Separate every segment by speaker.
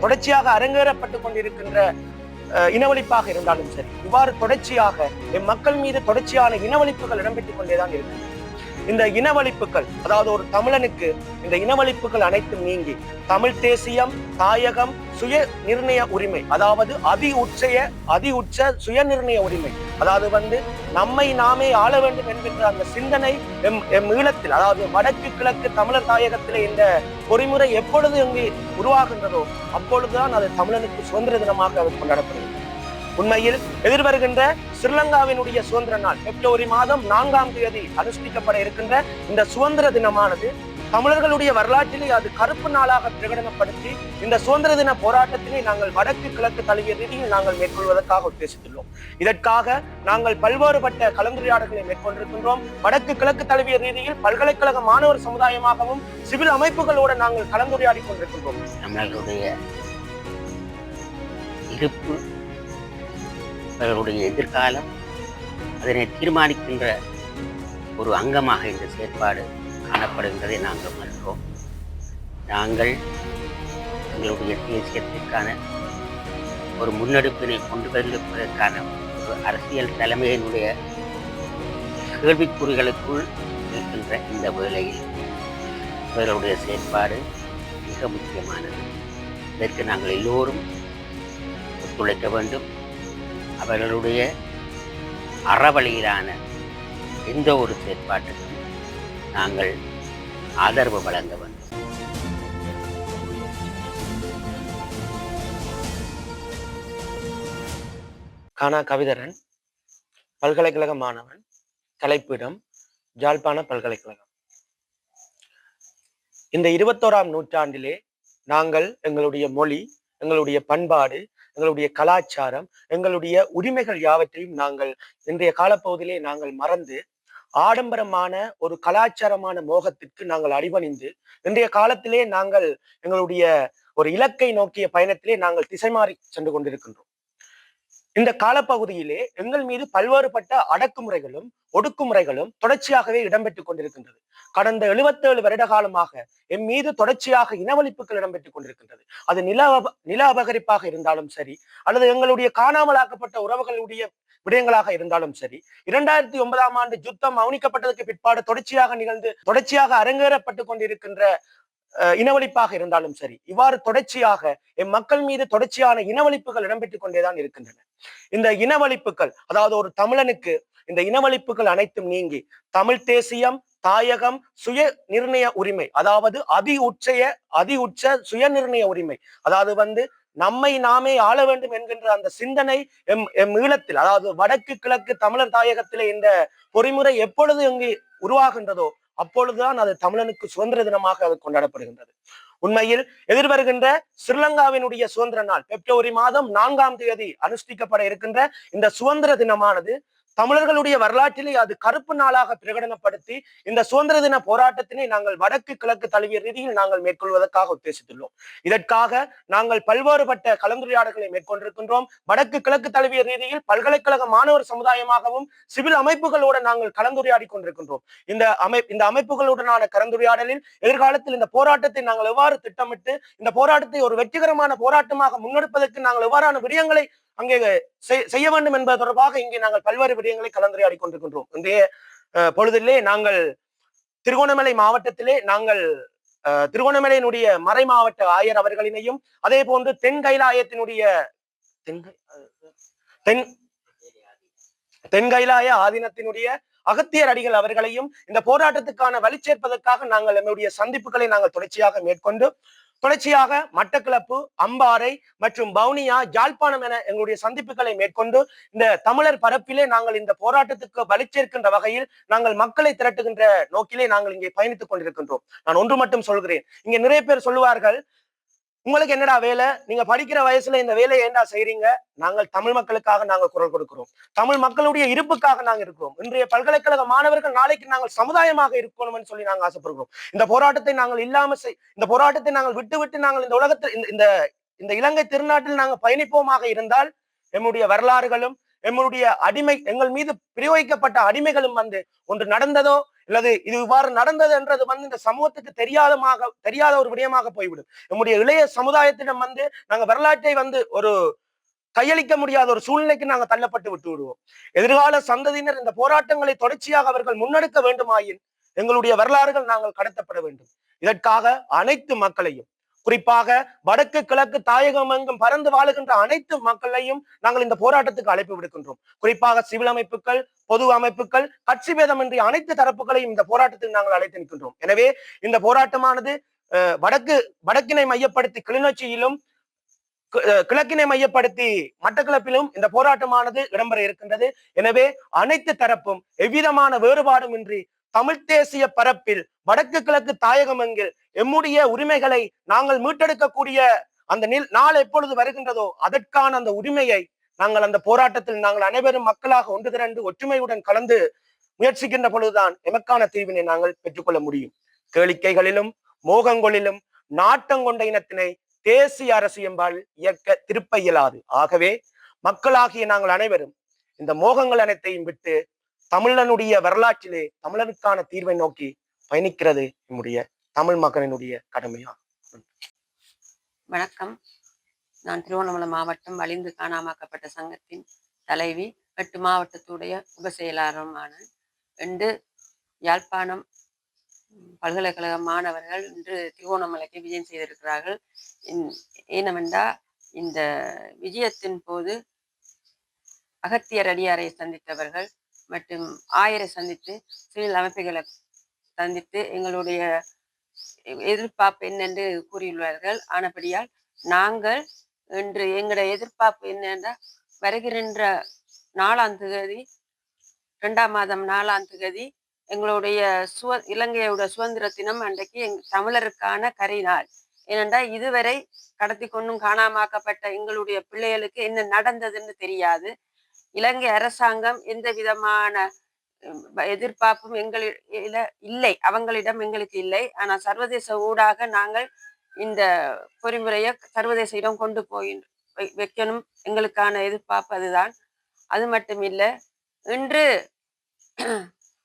Speaker 1: தொடர்ச்சியாக அரங்கேறப்பட்டு கொண்டிருக்கின்ற இனவழிப்பாக இருந்தாலும் சரி, இவ்வாறு தொடர்ச்சியாக எம் மக்கள் மீது தொடர்ச்சியான இனவழிப்புகள் இடம்பெற்றுக் கொண்டேதான் இருக்கு. இந்த இனவழிப்புகள், அதாவது ஒரு தமிழனுக்கு இந்த இனவழிப்புகள் அனைத்தும் நீங்கி தமிழ் தேசியம், தாயகம், சுய நிர்ணய உரிமை, அதாவது அதி உச்ச சுய நிர்ணய உரிமை, அதாவது நம்மை நாமே ஆள வேண்டும் என்கின்ற அந்த சிந்தனை எம் ஈழத்தில், அதாவது வடக்கு கிழக்கு தமிழர் தாயகத்திலே இந்த பொறிமுறை எப்பொழுது இங்கு உருவாகின்றதோ அப்பொழுதுதான் அது தமிழனுக்கு சுதந்திர தினமாக அது கொண்டாடப்படுகிறது. உண்மையில் எதிர்வருகின்ற ஸ்ரீலங்காவினுடைய சுதந்திர நாள் பிப்ரவரி மாதம் 4ஆம் தேதி அனுஷ்டிக்கப்பட இருக்கின்ற இந்த சுதந்திர தினமானது தமிழர்களுடைய வரலாற்றிலே அது கருப்பு நாளாக பிரகடனப்படுத்தி இந்த சுதந்திர தின போராட்டத்தினை நாங்கள் வடக்கு கிழக்கு தழுவிய ரீதியில் நாங்கள் மேற்கொள்வதற்காக உத்தேசித்துள்ளோம். இதற்காக நாங்கள் பல்வேறுபட்ட கலந்துரையாடல்களை மேற்கொண்டிருக்கின்றோம். வடக்கு கிழக்கு தழுவிய ரீதியில் பல்கலைக்கழக மாணவர் சமுதாயமாகவும் சிவில் அமைப்புகளோடு நாங்கள் கலந்துரையாடி கொண்டிருக்கின்றோம்.
Speaker 2: நம்மளுடைய இருப்பு, அவர்களுடைய எதிர்காலம், அதனை தீர்மானிக்கின்ற ஒரு அங்கமாக இந்த செயற்பாடு காணப்படுகின்றதை நாங்கள் மறுக்கிறோம். நாங்கள் எங்களுடைய தேசியத்திற்கான ஒரு முன்னெடுப்பினை கொண்டு வருவதற்கான ஒரு அரசியல் தலைமையினுடைய கேள்விக்குறிகளுக்குள் இருக்கின்ற இந்த வேளையில் இவர்களுடைய செயற்பாடு மிக முக்கியமானது. இதற்கு நாங்கள் எல்லோரும் ஒத்துழைக்க வேண்டும். அவர்களுடைய அறவழியிலான எந்த ஒரு செயற்பாட்டுக்கும் நாங்கள் ஆதரவு வழங்க வேண்டும்.
Speaker 1: கானா கவிதரன், பல்கலைக்கழக மாணவன், கலைப்பிடம் ஜாழ்ப்பாண பல்கலைக்கழகம். இந்த 21ஆம் நூற்றாண்டிலே நாங்கள் எங்களுடைய மொழி, எங்களுடைய பண்பாடு, எங்களுடைய கலாச்சாரம், எங்களுடைய உரிமைகள் யாவற்றையும் நாங்கள் இன்றைய காலப்பகுதியிலே நாங்கள் மறந்து ஆடம்பரமான ஒரு கலாச்சாரமான மோகத்திற்கு நாங்கள் அடிபணிந்து இன்றைய காலத்திலே நாங்கள் எங்களுடைய ஒரு இலக்கை நோக்கிய பயணத்திலே நாங்கள் திசை மாறி சென்று கொண்டிருக்கின்றோம். இந்த காலப்பகுதியிலே எங்கள் மீது பல்வேறுபட்ட அடக்குமுறைகளும் ஒடுக்குமுறைகளும் தொடர்ச்சியாகவே இடம்பெற்றுக் கொண்டிருக்கின்றது. கடந்த 77 வருட காலமாக எம் மீது தொடர்ச்சியாக இனவழிப்புகள் இடம்பெற்றுக் கொண்டிருக்கின்றது. அது நில அபகரிப்பாக இருந்தாலும் சரி, அல்லது எங்களுடைய காணாமலாக்கப்பட்ட உறவுகளுடைய விடயங்களாக இருந்தாலும் சரி, 2009ஆம் ஆண்டு யுத்தம் மௌனிக்கப்பட்டதற்கு பிற்பாடு தொடர்ச்சியாக அரங்கேறப்பட்டுக் கொண்டிருக்கின்ற இனவழிப்பாக இருந்தாலும் சரி, இவ்வாறு தொடர்ச்சியாக எம் மக்கள் மீது தொடர்ச்சியான இனவழிப்புகள் இடம்பெற்றுக் கொண்டேதான் இருக்கின்றன. இந்த இனவழிப்புகள், அதாவது ஒரு தமிழனுக்கு இந்த இனவழிப்புகள் அனைத்தும் நீங்கி தமிழ் தேசியம், தாயகம், சுய நிர்ணய உரிமை, அதாவது அதி உச்ச சுய நிர்ணய உரிமை, அதாவது நம்மை நாமே ஆள வேண்டும் என்கின்ற அந்த சிந்தனை எம் ஈழத்தில், அதாவது வடக்கு கிழக்கு தமிழர் தாயகத்திலே இந்த பொறிமுறை எப்பொழுது இங்கு உருவாகின்றதோ அப்பொழுதுதான் அது தமிழனுக்கு சுதந்திர தினமாக அது கொண்டாடப்படுகின்றது. உண்மையில் எதிர்வருகின்ற ஸ்ரீலங்காவினுடைய சுதந்திர நாள் பிப்ரவரி மாதம் 4ஆம் தேதி அனுஷ்டிக்கப்பட இருக்கின்ற இந்த சுதந்திர தினமானது தமிழர்களுடைய வரலாற்றிலே அது கருப்பு நாளாக பிரகடனப்படுத்தி இந்த சுதந்திர தின போராட்டத்தினை நாங்கள் வடக்கு கிழக்கு தழுவிய ரீதியில் நாங்கள் மேற்கொள்வதற்காக உத்தேசித்துள்ளோம். இதற்காக நாங்கள் பல்வேறுபட்ட கலந்துரையாடல்களை மேற்கொண்டிருக்கின்றோம். வடக்கு கிழக்கு தழுவிய ரீதியில் பல்கலைக்கழக மாணவர் சமுதாயமாகவும் சிவில் அமைப்புகளோடு நாங்கள் கலந்துரையாடி கொண்டிருக்கின்றோம். இந்த அமைப்புகளுடனான கலந்துரையாடலில் எதிர்காலத்தில் இந்த போராட்டத்தை நாங்கள் எவ்வாறு திட்டமிட்டு இந்த போராட்டத்தை ஒரு வெற்றிகரமான போராட்டமாக முன்னெடுப்பதற்கு நாங்கள் எவ்வாறான விடயங்களை அங்கே செய்ய வேண்டும் என்பது தொடர்பாக இங்கே நாங்கள் பல்வேறு விடயங்களை கலந்துரையாடி கொண்டிருக்கின்றோம். இன்றைய பொழுதிலே நாங்கள் திருகோணமலை மாவட்டத்திலே நாங்கள் திருகோணமலையினுடைய மறை மாவட்ட ஆயர் அவர்களினையும், அதே போன்று தென் கைலாய ஆதீனத்தினுடைய அகத்தியர் அடிகள் அவர்களையும் இந்த போராட்டத்துக்கான வழி சேர்ப்பதற்காக நாங்கள் நம்முடைய சந்திப்புகளை நாங்கள் தொடர்ச்சியாக மேற்கொண்டு தொடர்ச்சியாக மட்டக்களப்பு, அம்பாறை மற்றும் வவுனியா, யாழ்ப்பாணம் என எங்களுடைய சந்திப்புகளை மேற்கொண்டு இந்த தமிழர் பரப்பிலே நாங்கள் இந்த போராட்டத்துக்கு வலி சேர்க்கின்ற வகையில் நாங்கள் மக்களை திரட்டுகின்ற நோக்கிலே நாங்கள் இங்கே பயணித்துக் கொண்டிருக்கின்றோம். நான் ஒன்று மட்டும் சொல்கிறேன். இங்க நிறைய பேர் சொல்லுவார்கள், உங்களுக்கு என்னடா வேலை, நீங்க படிக்கிற வயசுல இந்த வேலையை ஏண்டா செய்றீங்க? நாங்கள் தமிழ் மக்களுக்காக நாங்கள் குரல் கொடுக்கிறோம். தமிழ் மக்களுடைய இருப்புக்காக நாங்கள் இருக்கிறோம். இன்றைய பல்கலைக்கழக மாணவர்கள் நாளைக்கு நாங்கள் சமுதாயமாக இருக்கணும்னு சொல்லி நாங்கள் ஆசைப்படுகிறோம். இந்த போராட்டத்தை நாங்கள் இந்த போராட்டத்தை நாங்கள் விட்டு நாங்கள் இந்த உலகத்தில் இந்த இலங்கை திருநாட்டில் நாங்கள் பயணிப்போமாக இருந்தால் எம்முடைய வரலாறுகளும் எங்களுடைய எங்கள் மீது பிரயோகிக்கப்பட்ட அடிமைகளும் ஒன்று நடந்ததோ அல்லது இது இவ்வாறு நடந்தது என்றது இந்த சமூகத்துக்கு தெரியாத ஒரு விடயமாக போய்விடும். நம்முடைய இளைய சமுதாயத்திடம் நாங்க வரலாற்றை ஒரு கையளிக்க முடியாத ஒரு சூழ்நிலைக்கு நாங்கள் தள்ளப்பட்டு விட்டு விடுவோம். எதிர்கால சந்ததியினர் இந்த போராட்டங்களை தொடர்ச்சியாக அவர்கள் முன்னெடுக்க வேண்டுமாயின் எங்களுடைய வரலாறுகள் நாங்கள் கடத்தப்பட வேண்டும். இதற்காக அனைத்து மக்களையும், குறிப்பாக வடக்கு கிழக்கு தாயகம் எங்கும் பறந்து வாழுகின்ற அனைத்து மக்களையும் நாங்கள் இந்த போராட்டத்துக்கு அழைப்பு விடுக்கின்றோம். குறிப்பாக சிவில் அமைப்புகள், பொது அமைப்புகள், கட்சி பேதமின்றி அனைத்து தரப்புகளையும் இந்த போராட்டத்தில் நாங்கள் அழைத்து நிற்கின்றோம். எனவே இந்த போராட்டமானது வடக்கினை மையப்படுத்தி கிளிநொச்சியிலும், கிழக்கினை மையப்படுத்தி மட்டக்களப்பிலும் இந்த போராட்டமானது இடம்பெற இருக்கின்றது. எனவே அனைத்து தரப்பும் எவ்விதமான வேறுபாடும் இன்றி தமிழ் தேசிய பரப்பில் வடக்கு கிழக்கு தாயகம் எங்கில் எம்முடைய உரிமைகளை நாங்கள் மீட்டெடுக்கக்கூடிய அந்த நாள் எப்பொழுது வருகின்றதோ அதற்கான அந்த உரிமையை நாங்கள் அந்த போராட்டத்தில் நாங்கள் அனைவரும் மக்களாக ஒன்று திரண்டு ஒற்றுமையுடன் கலந்து முயற்சிக்கின்ற பொழுதுதான் எமக்கான தீர்வினை நாங்கள் பெற்றுக்கொள்ள முடியும். கேளிக்கைகளிலும் மோகங்களிலும் நாட்டம் கொண்ட இனத்தினை தேசிய அரசு என்பால் இயக்க திருப்ப இயலாது. ஆகவே மக்களாகிய நாங்கள் அனைவரும் இந்த மோகங்கள் அனைத்தையும் விட்டு தமிழனுடைய வரலாற்றிலே தமிழனுக்கான தீர்வை நோக்கி பயணிக்கிறது நம்முடைய தமிழ் மக்களினுடைய கடமையாகும்.
Speaker 3: வணக்கம். நான் திருவண்ணாமலை மாவட்டம் வலிந்து காணாமாக்கப்பட்ட சங்கத்தின் தலைவி, 8 மாவட்டத்துடைய உப செயலாளருமான. இன்று யாழ்ப்பாணம் பல்கலைக்கழக மாணவர்கள் இன்று திருவோணமலைக்கு விஜயம் செய்திருக்கிறார்கள். ஏனென்றா இந்த விஜயத்தின் போது அகத்தியர் அடியாரை சந்தித்தவர்கள் மற்றும் ஆயரை சந்தித்து சிவில் அமைப்புகளை சந்தித்து எங்களுடைய எதிர்பார்ப்பு என்னென்று கூறியுள்ளார்கள். ஆனபடியால் நாங்கள் இன்று எங்களுடைய எதிர்பார்ப்பு என்னென்றால் வருகின்ற 4ஆம் தேதி 2ஆம் மாதம் 4ஆம் தேதி எங்களுடைய இலங்கையோட சுதந்திர தினம் அன்றைக்கு தமிழருக்கான கரிநாள். ஏனென்றால் இதுவரை கடத்தி கொண்டும் காணாமாக்கப்பட்ட எங்களுடைய பிள்ளைகளுக்கு என்ன நடந்ததுன்னு தெரியாது. இலங்கை அரசாங்கம் எந்த விதமான எதிர்பார்ப்பும் இல்லை, அவங்களிடம் எங்களுக்கு இல்லை. ஆனால் சர்வதேச ஊடாக நாங்கள் இந்த பொறிமுறையை சர்வதேச இடம் கொண்டு போய் வைக்கணும். எங்களுக்கான எதிர்பார்ப்பு அதுதான். அது மட்டும் இல்லை, இன்று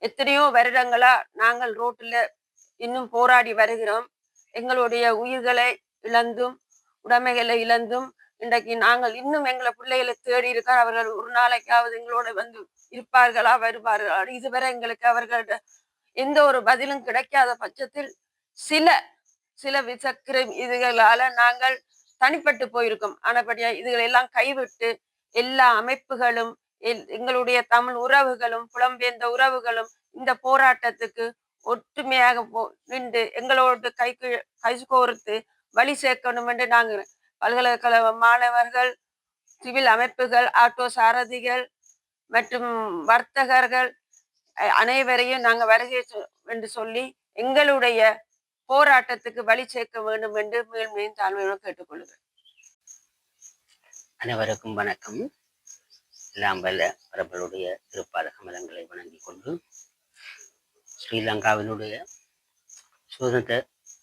Speaker 3: எத்தனையோ வருடங்களா நாங்கள் ரோட்டில் இன்னும் போராடி வருகிறோம். எங்களுடைய உயிர்களை இழந்தும் உடைமைகளை இழந்தும் இன்றைக்கு நாங்கள் இன்னும் எங்களை பிள்ளைகளை தேடி இருக்க. அவர்கள் ஒரு நாளைக்காவது எங்களோட இருப்பார்களா, வருவார்களா? இதுவரை எங்களுக்கு அவர்களோட எந்த ஒரு பதிலும் கிடைக்காத பட்சத்தில் சில விசக்கிரம் இதுகளால நாங்கள் தனிப்பட்டு போயிருக்கோம். ஆனபடியா இதுகளை எல்லாம் கைவிட்டு எல்லா அமைப்புகளும் எங்களுடைய தமிழ் உறவுகளும் புலம்பெயர்ந்த உறவுகளும் இந்த போராட்டத்துக்கு ஒற்றுமையாக நின்று எங்களோடு கை கோர்த்து வழி சேர்க்கணும் என்று நாங்கள் பல்கலைக்கழக மாணவர்கள், சிவில் அமைப்புகள், ஆட்டோ சாரதிகள் மற்றும் வர்த்தகர்கள் அனைவரையும் நாங்கள் வருகை என்று சொல்லி எங்களுடைய போராட்டத்துக்கு வழி சேர்க்க வேண்டும் என்று மேலும் தாழ்மையுடன் கேட்டுக்கொள்கிறேன்.
Speaker 2: அனைவருக்கும் வணக்கம். எல்லாம் வல்ல பிரபலுடைய திருப்பாத கமலங்களை வணங்கி கொண்டு ஸ்ரீலங்காவினுடைய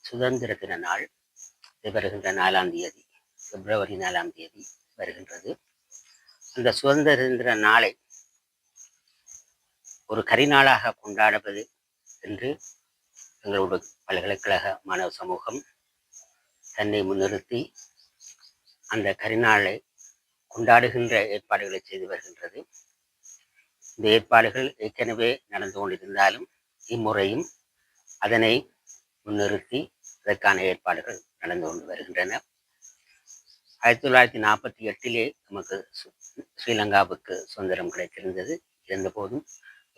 Speaker 2: சுதந்திர தின நாள் வருகின்ற 4ஆம் தேதி, பிப்ரவரி 4ஆம் தேதி வருகின்றது. அந்த சுதந்திர தின நாளை ஒரு கரிநாளாக கொண்டாடுவது என்று எங்களுடைய பல்கலைக்கழக மாணவ சமூகம் தன்னை முன்னிறுத்தி அந்த கரிநாளை கொண்டாடுகின்ற ஏற்பாடுகளை செய்து வருகின்றது. இந்த ஏற்பாடுகள் ஏற்கனவே நடந்து கொண்டிருந்தாலும் இம்முறையும் அதனை முன்னிறுத்தி அதற்கான ஏற்பாடுகள் நடந்து கொண்டு வருகின்றன. 1948 நமக்கு ஸ்ரீலங்காவுக்கு சுதந்திரம் கிடைத்திருந்தது. இருந்தபோதும்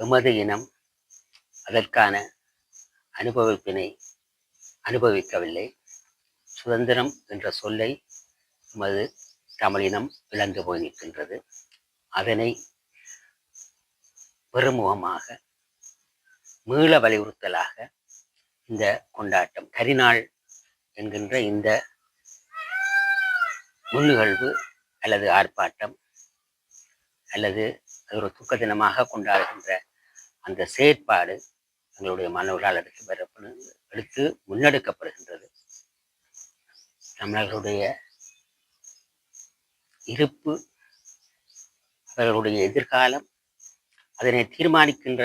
Speaker 2: எமது இனம் அதற்கான அனுபவிப்பினை அனுபவிக்கவில்லை. சுதந்திரம் என்ற சொல்லை எமது தமிழினம் இழந்து போய் நிற்கின்றது. அதனை பெருமுகமாக மீள வலியுறுத்தலாக இந்த கொண்டாட்டம், கரிநாள் என்கின்ற இந்த முன்னிகழ்வு அல்லது ஆர்ப்பாட்டம் அல்லது அது ஒரு துக்க தினமாக கொண்டாடுகின்ற அந்த செயற்பாடு எங்களுடைய மாணவர்களால் எடுத்து முன்னெடுக்கப்படுகின்றது. தமிழர்களுடைய இருப்பு, அவர்களுடைய எதிர்காலம், அதனை தீர்மானிக்கின்ற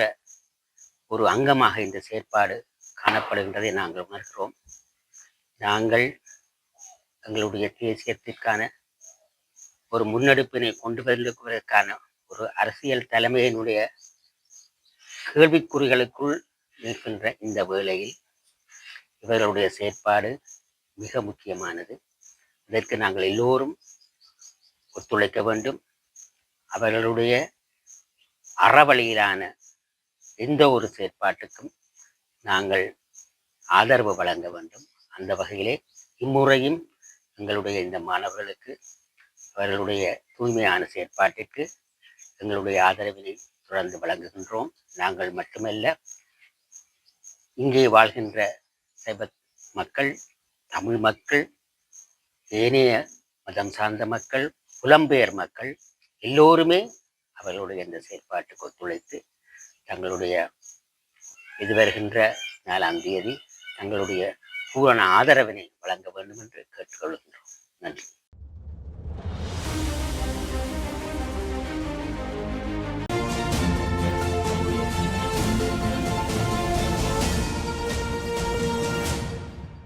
Speaker 2: ஒரு அங்கமாக இந்த செயற்பாடு காணப்படுகின்றதை நாங்கள் உணர்கிறோம். நாங்கள் எங்களுடைய தேசியத்திற்கான ஒரு முன்னெடுப்பினை கொண்டு வருவதற்கான ஒரு அரசியல் தலைமையினுடைய கேள்விக்குறிகளுக்குள் நிற்கின்ற இந்த வேளையில் இவர்களுடைய செயற்பாடு மிக முக்கியமானது. இதற்கு நாங்கள் எல்லோரும் ஒத்துழைக்க வேண்டும். அவர்களுடைய அறவழியிலான எந்த ஒரு செயற்பாட்டுக்கும் நாங்கள் ஆதரவு வழங்க வேண்டும். அந்த வகையிலே இம்முறையும் எங்களுடைய இந்த மாணவர்களுக்கு அவர்களுடைய தூய்மையான செயற்பாட்டிற்கு எங்களுடைய ஆதரவினை தொடர்ந்து வழங்குகின்றோம். நாங்கள் மட்டுமல்ல, இங்கே வாழ்கின்ற சைவ மக்கள், தமிழ் மக்கள், ஏனைய மதம் சார்ந்த மக்கள், புலம்பெயர் மக்கள் எல்லோருமே அவர்களுடைய இந்த செயற்பாட்டுக்கு ஒத்துழைத்து தங்களுடைய எதிர்வருகின்ற 4ஆம் தேதி தங்களுடைய பூரண ஆதரவினை வழங்க வேண்டும் என்று கேட்டுக்கொள்கின்றோம். நன்றி.